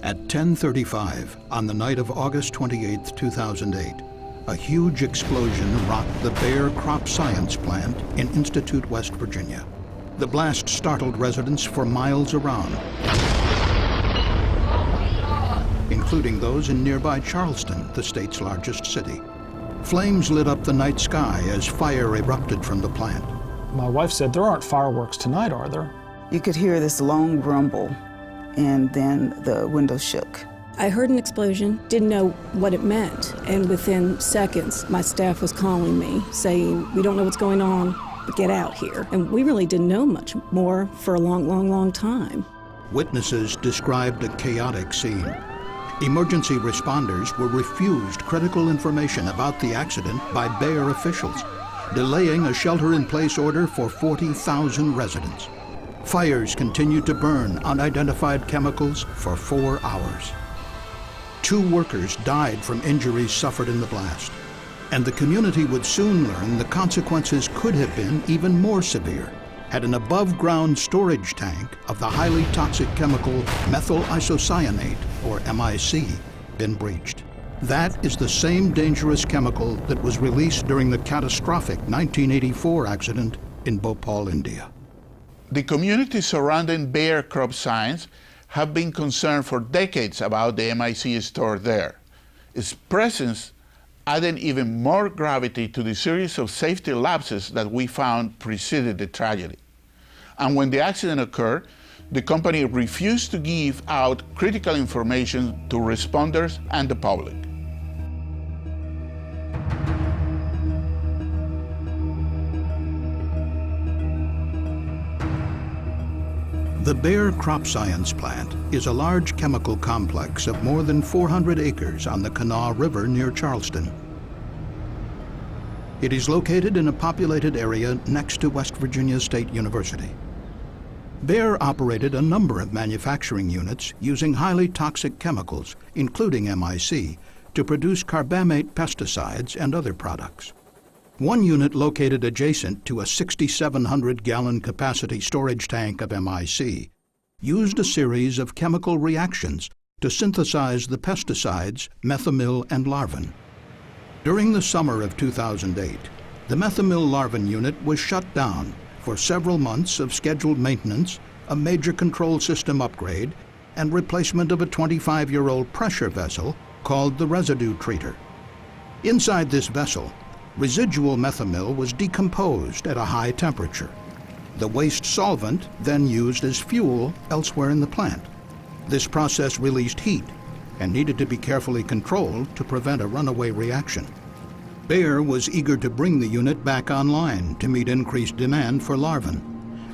At 10:35 on the night of August 28, 2008, a huge explosion rocked the Bayer Crop Science Plant in Institute, West Virginia. The blast startled residents for miles around, including those in nearby Charleston, the state's largest city. Flames lit up the night sky as fire erupted from the plant. My wife said, "There aren't fireworks tonight, are there?" You could hear this long rumble, and then the window shook. I heard an explosion, didn't know what it meant, and within seconds, my staff was calling me, saying, "We don't know what's going on, but get out here." And we really didn't know much more for a long time. Witnesses described a chaotic scene. Emergency responders were refused critical information about the accident by Bayer officials, delaying a shelter-in-place order for 40,000 residents. Fires continued to burn unidentified chemicals for 4 hours. 2 workers died from injuries suffered in the blast, and the community would soon learn the consequences could have been even more severe had an above-ground storage tank of the highly toxic chemical methyl isocyanate, or MIC, been breached. That is the same dangerous chemical that was released during the catastrophic 1984 accident in Bhopal, India. The community surrounding Bayer Crop Science have been concerned for decades about the MIC stored there. Its presence added even more gravity to the series of safety lapses that we found preceded the tragedy. And when the accident occurred, the company refused to give out critical information to responders and the public. The Bayer Crop Science Plant is a large chemical complex of more than 400 acres on the Kanawha River near Charleston. It is located in a populated area next to West Virginia State University. Bayer operated a number of manufacturing units using highly toxic chemicals, including MIC, to produce carbamate pesticides and other products. One unit located adjacent to a 6,700-gallon capacity storage tank of MIC used a series of chemical reactions to synthesize the pesticides methomyl and larvin. During the summer of 2008, the methomyl larvin unit was shut down for several months of scheduled maintenance, a major control system upgrade, and replacement of a 25-year-old pressure vessel called the residue treater. Inside this vessel, residual methomyl was decomposed at a high temperature. The waste solvent then used as fuel elsewhere in the plant. This process released heat and needed to be carefully controlled to prevent a runaway reaction. Bayer was eager to bring the unit back online to meet increased demand for larvin,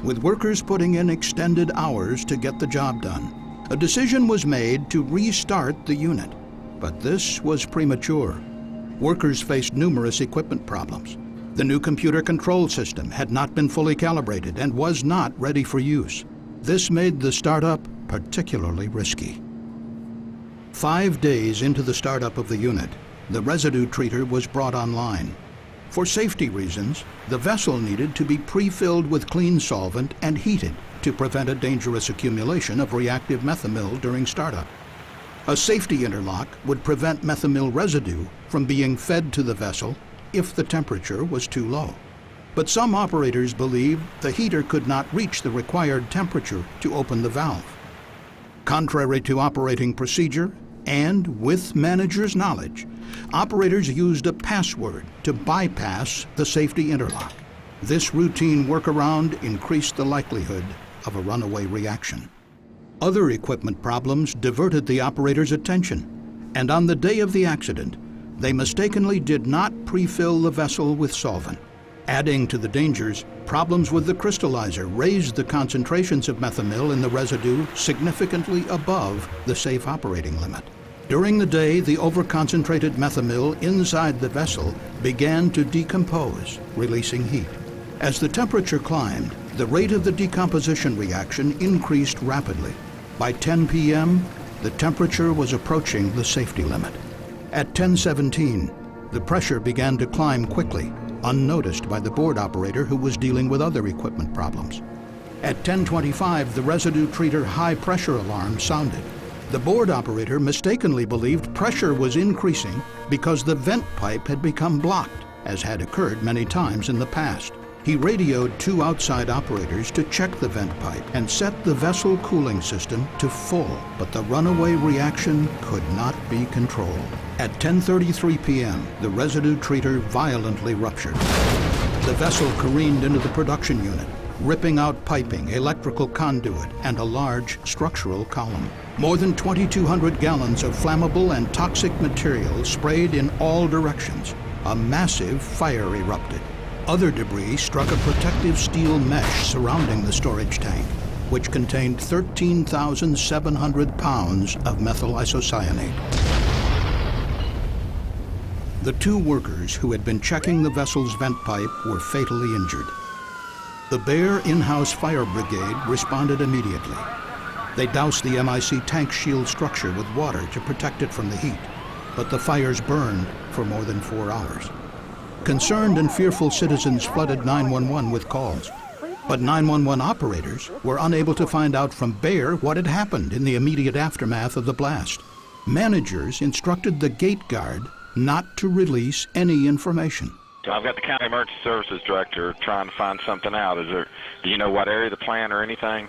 with workers putting in extended hours to get the job done. A decision was made to restart the unit, but this was premature. Workers faced numerous equipment problems. The new computer control system had not been fully calibrated and was not ready for use. This made the startup particularly risky. 5 days into the startup of the unit, the residue treater was brought online. For safety reasons, the vessel needed to be pre-filled with clean solvent and heated to prevent a dangerous accumulation of reactive methomyl during startup. A safety interlock would prevent methomyl residue from being fed to the vessel if the temperature was too low. But some operators believed the heater could not reach the required temperature to open the valve. Contrary to operating procedure, and with managers' knowledge, operators used a password to bypass the safety interlock. This routine workaround increased the likelihood of a runaway reaction. Other equipment problems diverted the operator's attention, and on the day of the accident, they mistakenly did not pre-fill the vessel with solvent. Adding to the dangers, problems with the crystallizer raised the concentrations of methomyl in the residue significantly above the safe operating limit. During the day, the overconcentrated methomyl inside the vessel began to decompose, releasing heat. As the temperature climbed, the rate of the decomposition reaction increased rapidly. By 10 p.m., the temperature was approaching the safety limit. At 10:17, the pressure began to climb quickly, unnoticed by the board operator who was dealing with other equipment problems. At 10:25, the residue treater high pressure alarm sounded. The board operator mistakenly believed pressure was increasing because the vent pipe had become blocked, as had occurred many times in the past. He radioed 2 outside operators to check the vent pipe and set the vessel cooling system to full, but the runaway reaction could not be controlled. At 10:33 p.m., the residue treater violently ruptured. The vessel careened into the production unit, ripping out piping, electrical conduit, and a large structural column. More than 2,200 gallons of flammable and toxic material sprayed in all directions. A massive fire erupted. Other debris struck a protective steel mesh surrounding the storage tank, which contained 13,700 pounds of methyl isocyanate. The 2 workers who had been checking the vessel's vent pipe were fatally injured. The Bear in-house fire brigade responded immediately. They doused the MIC tank shield structure with water to protect it from the heat, but the fires burned for more than 4 hours. Concerned and fearful citizens flooded 911 with calls, but 911 operators were unable to find out from Bear what had happened in the immediate aftermath of the blast. Managers instructed the gate guard not to release any information. I've got the County Emergency Services Director trying to find something out. Do you know what area of the plant or anything?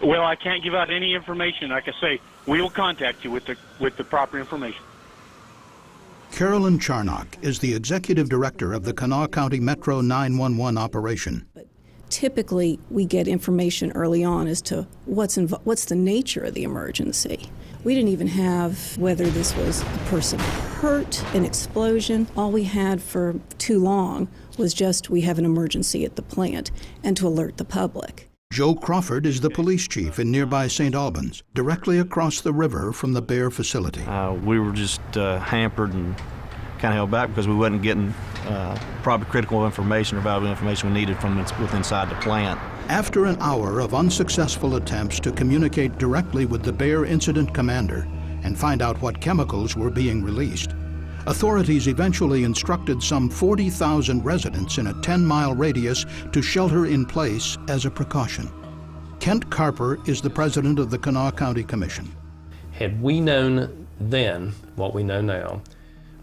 Well, I can't give out any information. Like I say, we will contact you with the proper information. Carolyn Charnock is the Executive Director of the Kanawha County Metro 911 operation. Typically, we get information early on as to what's the nature of the emergency. We didn't even have whether this was a person hurt, an explosion. All we had for too long was just we have an emergency at the plant and to alert the public. Joe Crawford is the police chief in nearby St. Albans, directly across the river from the Bear facility. We were just hampered and kind of held back because we wasn't getting probably critical information or valuable information we needed from within inside the plant. After an hour of unsuccessful attempts to communicate directly with the Bear incident commander and find out what chemicals were being released, authorities eventually instructed some 40,000 residents in a 10-mile radius to shelter in place as a precaution. Kent Carper is the president of the Kanawha County Commission. Had we known then what we know now,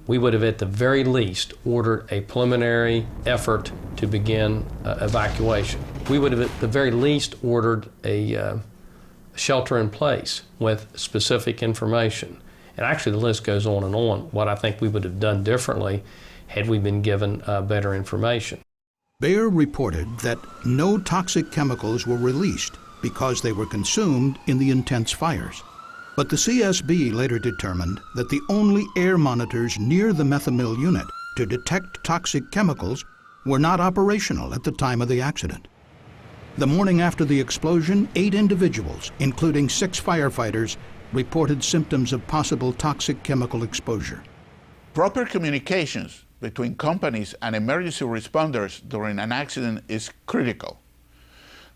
we would have at the very least ordered a preliminary effort to begin evacuation. We would have at the very least ordered a shelter in place with specific information. And actually the list goes on and on, what I think we would have done differently had we been given better information. Bear reported that no toxic chemicals were released because they were consumed in the intense fires. But the CSB later determined that the only air monitors near the methamill unit to detect toxic chemicals were not operational at the time of the accident. The morning after the explosion, 8 individuals, including 6 firefighters, reported symptoms of possible toxic chemical exposure. Proper communications between companies and emergency responders during an accident is critical.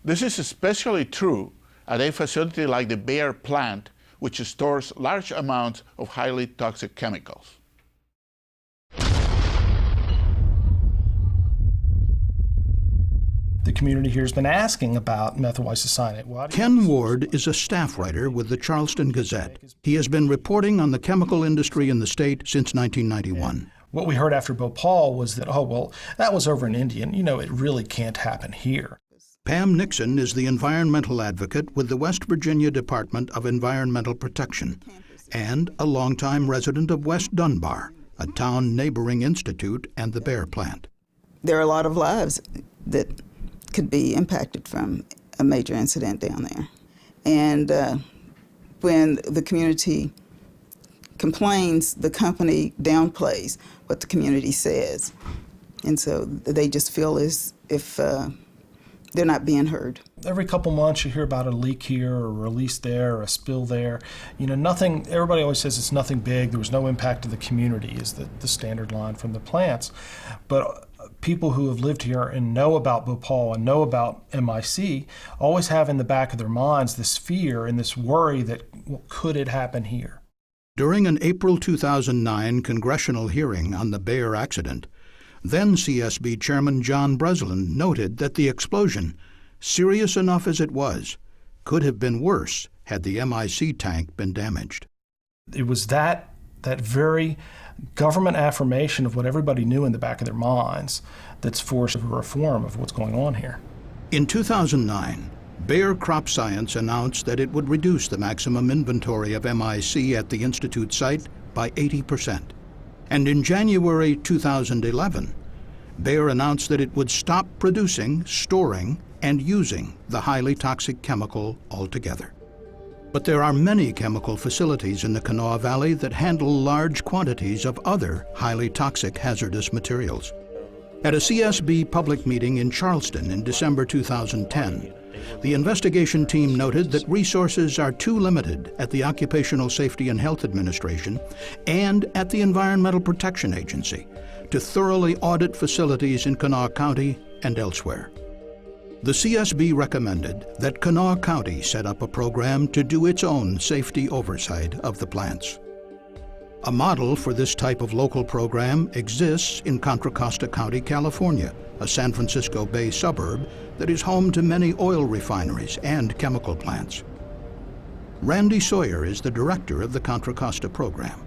This is especially true at a facility like the Bear plant, which stores large amounts of highly toxic chemicals. The community here has been asking about methyl isocyanate. Ken Ward is a staff writer with the Charleston Gazette. He has been reporting on the chemical industry in the state since 1991. What we heard after Bhopal was that, oh, well, that was over in India, and it really can't happen here. Pam Nixon is the environmental advocate with the West Virginia Department of Environmental Protection and a longtime resident of West Dunbar, a town neighboring Institute and the Bear plant. There are a lot of lives that could be impacted from a major incident down there. And when the community complains, the company downplays what the community says. And so they just feel as if they're not being heard. Every couple months you hear about a leak here or a release there or a spill there. Nothing, everybody always says it's nothing big, there was no impact to the community is the standard line from the plants. But people who have lived here and know about Bhopal and know about MIC always have in the back of their minds this fear and this worry that, well, could it happen here? During an April 2009 congressional hearing on the Bear accident, then CSB Chairman John Breslin noted that the explosion, serious enough as it was, could have been worse had the MIC tank been damaged. It was that very government affirmation of what everybody knew in the back of their minds that's forced a reform of what's going on here. In 2009, Bayer Crop Science announced that it would reduce the maximum inventory of MIC at the Institute site by 80%. And in January 2011, Bayer announced that it would stop producing, storing, and using the highly toxic chemical altogether. But there are many chemical facilities in the Kanawha Valley that handle large quantities of other highly toxic hazardous materials. At a CSB public meeting in Charleston in December 2010, the investigation team noted that resources are too limited at the Occupational Safety and Health Administration and at the Environmental Protection Agency to thoroughly audit facilities in Kanawha County and elsewhere. The CSB recommended that Kanawha County set up a program to do its own safety oversight of the plants. A model for this type of local program exists in Contra Costa County, California, a San Francisco Bay suburb that is home to many oil refineries and chemical plants. Randy Sawyer is the director of the Contra Costa program.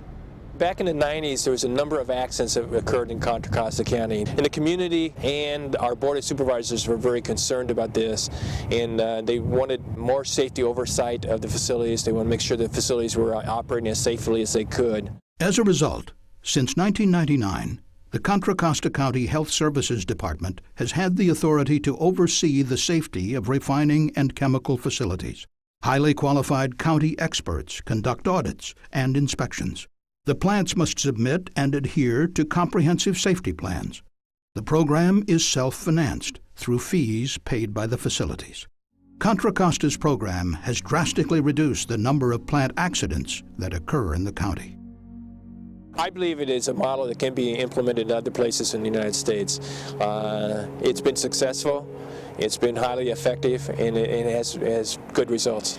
Back in the 90s, there was a number of accidents that occurred in Contra Costa County. And the community and our Board of Supervisors were very concerned about this, and they wanted more safety oversight of the facilities. They wanted to make sure the facilities were operating as safely as they could. As a result, since 1999, the Contra Costa County Health Services Department has had the authority to oversee the safety of refining and chemical facilities. Highly qualified county experts conduct audits and inspections. The plants must submit and adhere to comprehensive safety plans. The program is self-financed through fees paid by the facilities. Contra Costa's program has drastically reduced the number of plant accidents that occur in the county. I believe it is a model that can be implemented in other places in the United States. It's been successful, it's been highly effective, and it has good results.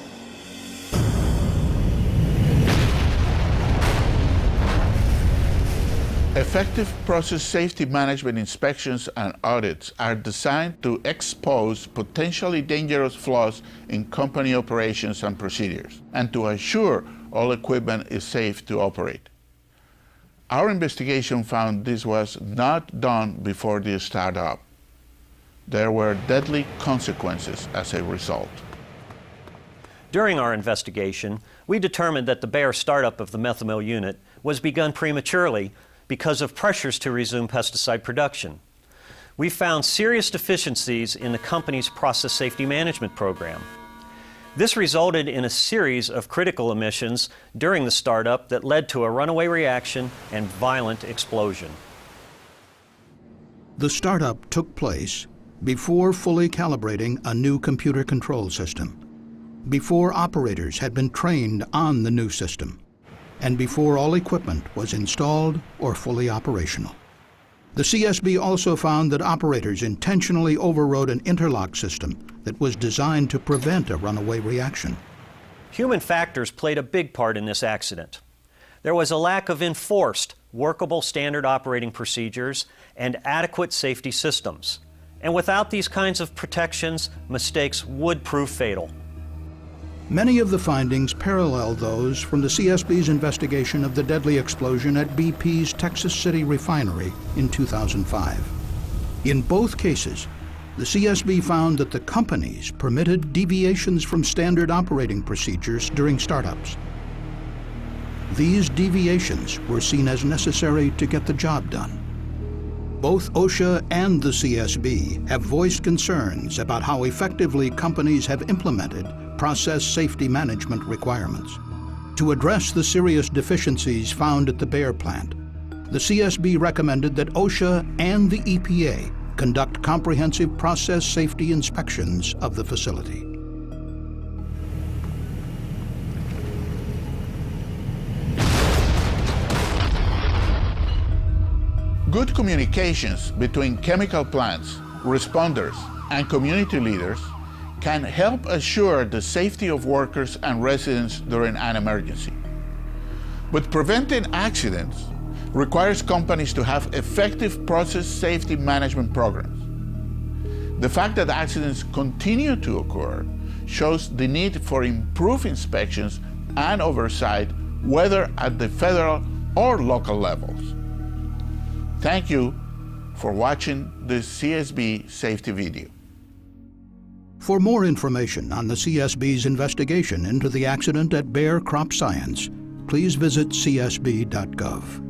Effective process safety management inspections and audits are designed to expose potentially dangerous flaws in company operations and procedures, and to assure all equipment is safe to operate. Our investigation found this was not done before the startup. There were deadly consequences as a result. During our investigation, we determined that the Bayer startup of the methamill unit was begun prematurely because of pressures to resume pesticide production. We found serious deficiencies in the company's process safety management program. This resulted in a series of critical emissions during the startup that led to a runaway reaction and violent explosion. The startup took place before fully calibrating a new computer control system, before operators had been trained on the new system, and before all equipment was installed or fully operational. The CSB also found that operators intentionally overrode an interlock system that was designed to prevent a runaway reaction. Human factors played a big part in this accident. There was a lack of enforced, workable standard operating procedures and adequate safety systems. And without these kinds of protections, mistakes would prove fatal. Many of the findings parallel those from the CSB's investigation of the deadly explosion at BP's Texas City refinery in 2005. In both cases, the CSB found that the companies permitted deviations from standard operating procedures during startups. These deviations were seen as necessary to get the job done. Both OSHA and the CSB have voiced concerns about how effectively companies have implemented process safety management requirements. To address the serious deficiencies found at the Bayer plant, the CSB recommended that OSHA and the EPA conduct comprehensive process safety inspections of the facility. Good communications between chemical plants, responders, and community leaders can help assure the safety of workers and residents during an emergency. But preventing accidents requires companies to have effective process safety management programs. The fact that accidents continue to occur shows the need for improved inspections and oversight, whether at the federal or local levels. Thank you for watching this CSB safety video. For more information on the CSB's investigation into the accident at Bayer Crop Science, please visit csb.gov.